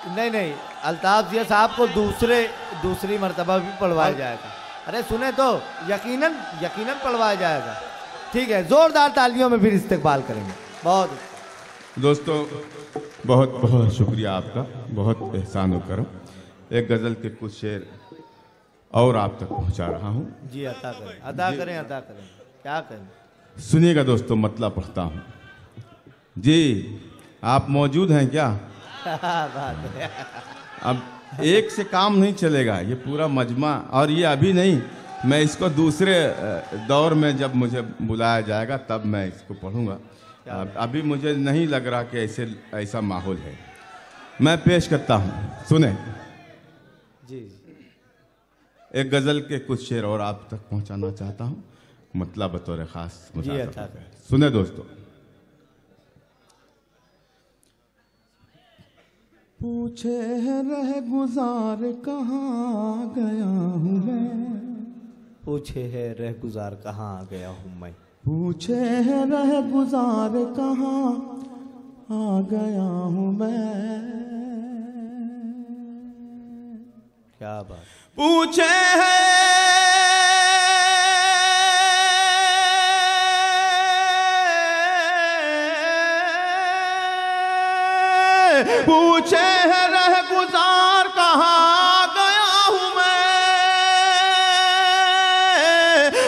नहीं नहीं, अल्ताफ जिया साहब को दूसरी मर्तबा भी पढ़वाया जाएगा। अरे सुने तो, यकीनन यकीनन पढ़वाया जाएगा। ठीक है, जोरदार तालियों में फिर इस्तकबाल करेंगे। बहुत दोस्तों, बहुत बहुत शुक्रिया आपका, बहुत एहसान व करम। एक गज़ल के कुछ शेर और आप तक पहुंचा रहा हूं। जी, अता करें, अता करें, अता करें, क्या करें। सुनिएगा दोस्तों, मतलब पढ़ता हूं। जी, आप मौजूद हैं क्या? बात है। अब एक से काम नहीं चलेगा, ये पूरा मजमा, और ये अभी नहीं, मैं इसको दूसरे दौर में जब मुझे बुलाया जाएगा तब मैं इसको पढ़ूंगा। अभी मुझे नहीं लग रहा कि ऐसा माहौल है। मैं पेश करता हूं, सुने। जी, एक गज़ल के कुछ शेर और आप तक पहुंचाना चाहता हूं, मतलब बतौर खास मुताबिक। सुने दोस्तों। पूछे है रह गुजार कहाँ गया हूँ मैं, पूछे है रह गुजार कहाँ गया हूँ मैं, पूछे है रह गुजार कहाँ आ गया हूँ मैं। क्या बात। पूछे है पूछे है रह गुजार कहाँ गया हूँ मैं,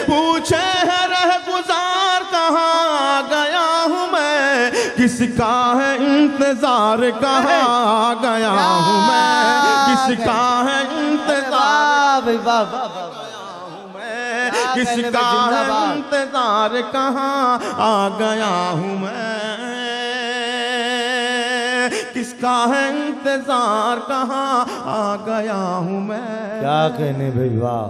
पूछे है रह गुजार कहाँ गया हूँ मैं, किसका है इंतजार कहाँ गया हूँ मैं, किसका है इंतजार, किसका है इंतजार कहाँ आ गया हूँ मैं, किसका है इंतजार कहाँ आ गया हूँ मैं। क्या कहने भाई, वाह,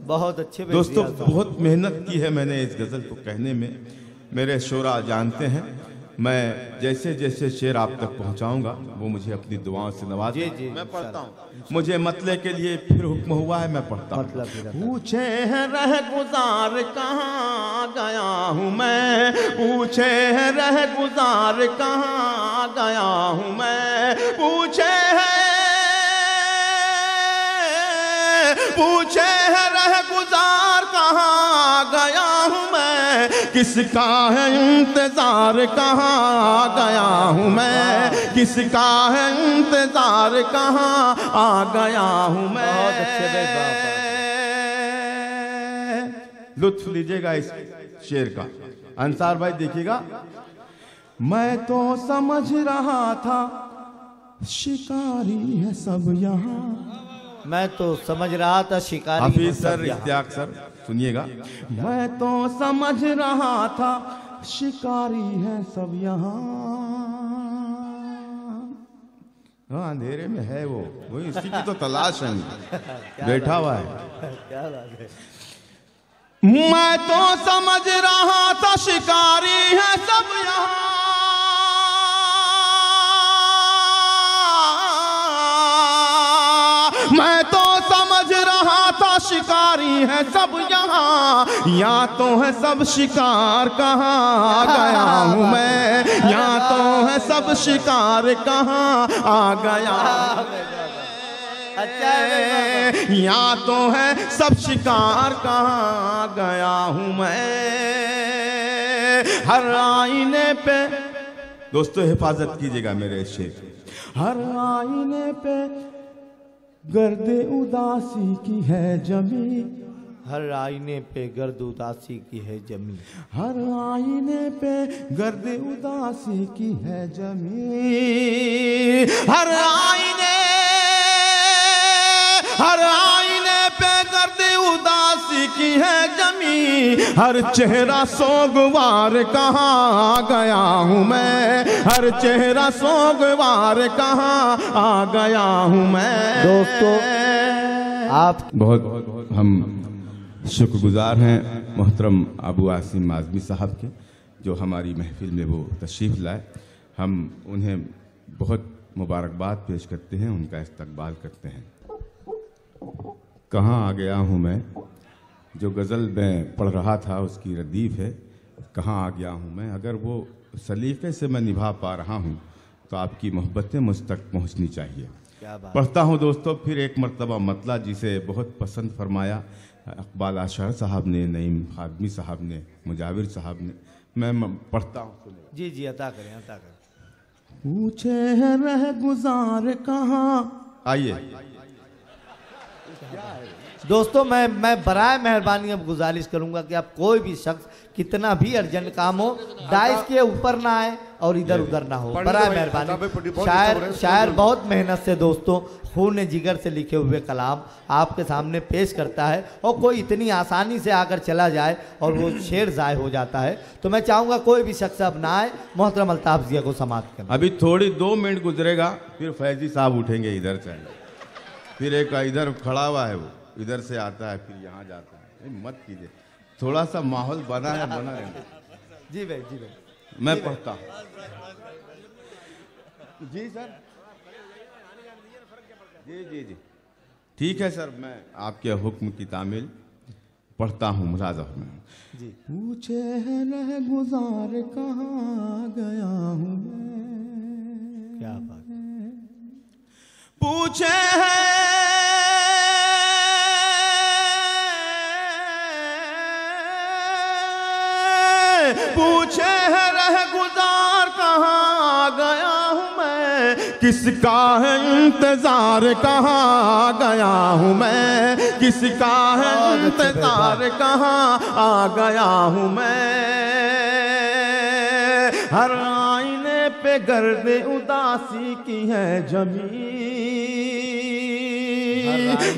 बहुत अच्छे। दोस्तों, बहुत मेहनत की है मैंने इस गज़ल को कहने में। मेरे शोरा जानते हैं, मैं जैसे जैसे शेर आप तक पहुंचाऊंगा वो मुझे अपनी दुआओं से नवाज। जी जी, मैं पढ़ता हूँ। मुझे मतले के लिए फिर हुक्म हुआ है, मैं पढ़ता हूँ। पूछे है रह गुजार कहाँ गया हूँ मैं, पूछे है रह गुजार कहाँ गया हूँ मैं, पूछे है रह गुजार कहाँ गया हूँ मैं, किसका है इंतजार कहाँ गया हूँ मैं, किसका है इंतजार कहाँ आ गया हूँ मैं। बहुत अच्छे। लुत्फ लीजिएगा इस शेर का। अंसार भाई देखिएगा। मैं तो समझ रहा था शिकारी है सब यहाँ, मैं तो समझ रहा था शिकारी। हाफिज सर, इश्तियाक सर सुनिएगा। मैं तो समझ रहा था शिकारी है सब यहाँ, अंधेरे में है वो इसी की तो तलाश है, बैठा हुआ है। क्या बात है। मैं तो समझ रहा था शिकारी है सब यहाँ, मैं तो समझ रहा था शिकारी है सब यहाँ, या तो है सब शिकार कहाँ गया हूँ मैं, या तो है सब शिकार कहाँ आ गया, अच्छा है। या तो है सब शिकार कहाँ गया हूँ मैं। हर आईने पे दोस्तों हिफाजत कीजिएगा मेरे शेर। हर आईने पे गर्दे उदासी की है जमी, हर आईने पे गर्द उदासी की है जमी, हर आईने पे गर्द उदासी की है जमी, हर आईने पे गर्द उदासी की है जमी, हर चेहरा सोगवार कहाँ गया हूँ मैं, हर चेहरा सोगवार कहाँ आ गया हूँ मैं। दोस्तों, आप बहुत हम शुक्रगुजार हैं मोहतरम अबू आसिम आज़मी साहब के, जो हमारी महफिल में वो तशरीफ़ लाए। हम उन्हें बहुत मुबारकबाद पेश करते हैं, उनका इस्तकबाल करते हैं। कहाँ आ गया हूँ मैं, जो गज़ल मैं पढ़ रहा था उसकी रदीफ़ है, कहाँ आ गया हूँ मैं। अगर वो सलीक़े से मैं निभा पा रहा हूँ तो आपकी मोहब्बतें मुझ तक पहुंचनी चाहिए। क्या बात। पढ़ता हूं दोस्तों फिर एक मरतबा मतला, जिसे बहुत पसंद फरमाया इकबाल आशर साहब ने, नईम खादमी साहब ने, मुजाविर साहब ने। मैं पढ़ता हूँ। जी जी, अता करें अता करें। पूछे है रह गुजार कहाँ। आइए दोस्तों, मैं बराए मेहरबानी अब गुजारिश करूंगा कि आप कोई भी शख्स कितना भी अर्जेंट काम हो डाइस के ऊपर ना आए और इधर उधर ना हो, बराए मेहरबानी। शायर बहुत मेहनत से दोस्तों खून जिगर से लिखे हुए कलाम आपके सामने पेश करता है, और कोई इतनी आसानी से आकर चला जाए और वो शेर ज़ाय हो जाता है। तो मैं चाहूँगा कोई भी शख्स अब ना आए, मोहतरम अल्ताफ जिया को समाप्त करें। अभी थोड़ी 2 मिनट गुजरेगा, फिर फैजी साहब उठेंगे इधर से, फिर एक इधर खड़ा हुआ है, वो इधर से आता है, फिर यहाँ जाता है। मत कीजिए, थोड़ा सा माहौल बना है, बना रहेगा। जी भाई, जी भाई, मैं पढ़ता हूँ। जी सर, जी जी जी, ठीक है सर, मैं आपके हुक्म की तामील पढ़ता हूँ। मुलाजा में जी। पूछे है रह गुजार कहाँ गया हूँ मैं। क्या बात। पूछे है रह गुजार कहाँ गया हूँ मैं, किसका है इंतजार कहाँ गया हूँ मैं, किसका है इंतजार कहाँ आ गया हूँ मैं। हर आईने पे गर्द उदासी की है जमी,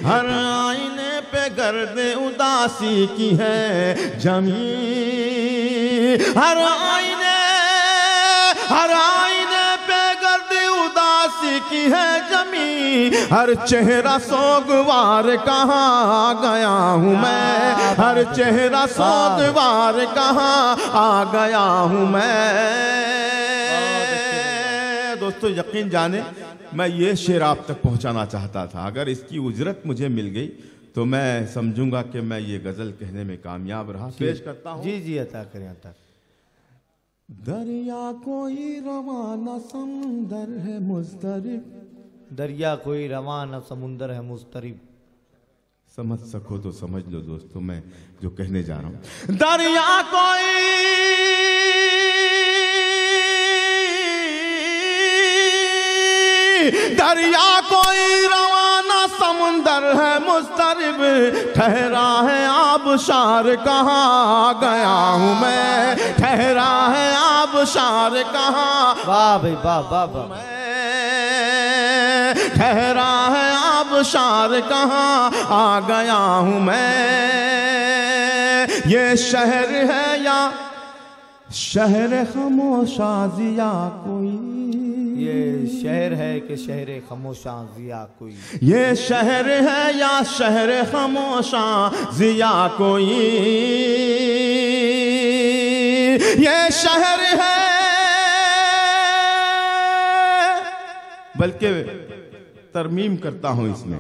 हर आईने पे गर्द उदासी की है जमी। हर आईने पे गर्द उदासी की है जमी, हर चेहरा सोगवार कहाँ गया हूँ मैं, हर चेहरा सोगवार कहाँ आ गया हूँ मैं। दोस्तों यकीन जाने मैं ये शेर आप तक पहुंचाना चाहता था। अगर इसकी उजरत मुझे मिल गई तो मैं समझूंगा कि मैं ये गजल कहने में कामयाब रहा। पेश करता हूँ। जी जी, अता करें अता। दरिया कोई रवाना समुंदर है मुस्तरिब, दरिया कोई रवाना समुंदर है मुस्तरिब। समझ सको तो समझ लो दोस्तों मैं जो कहने जा रहा हूँ। दरिया कोई रवाना समुंदर है मुस्तरिब, ठहरा है आबशार कहाँ गया हूँ मैं, ठहरा है आबशार कहाँ। वाह भाई वाह वाह वाह। ठहरा है आबशार कहाँ आ गया हूँ मैं। ये शहर है या शहर खामोशा जिया कोई, ये शहर है कि शहर खामोशा जिया कोई, ये शहर है या शहर खामोशा जिया कोई, ये शहर है। बल्कि तरमीम करता हूँ इसमें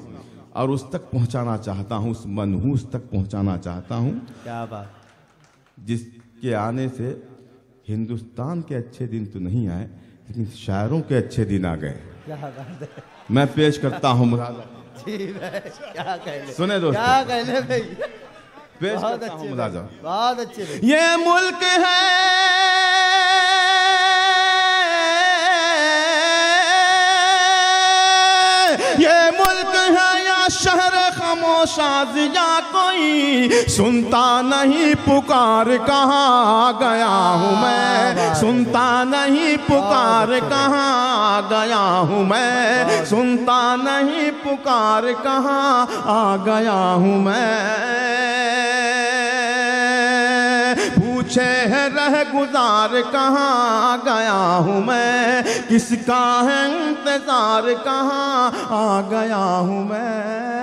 और उस तक पहुँचाना चाहता हूँ, उस मनहूस तक पहुँचाना चाहता हूँ। क्या बात। जिसके आने से हिंदुस्तान के अच्छे दिन तो नहीं आए, लेकिन शायरों के अच्छे दिन आ गए। क्या बात है। मैं पेश करता हूँ मुरादा। क्या कहले, सुने दोस्तों, क्या कहले भाई, पेश बहुत करता हूँ अच्छे मुरादा। बहुत अच्छे भाई। ये मुल्क है या शहर खामोशा जिया कोई, सुनता नहीं पुकार कहाँ गया हूँ मैं, सुनता नहीं पुकार कहाँ गया हूँ मैं, सुनता नहीं पुकार कहाँ आ गया हूँ मैं। पूछे है रह गुजार कहाँ गया हूँ मैं, किसका है इंतजार कहाँ आ गया हूँ मैं।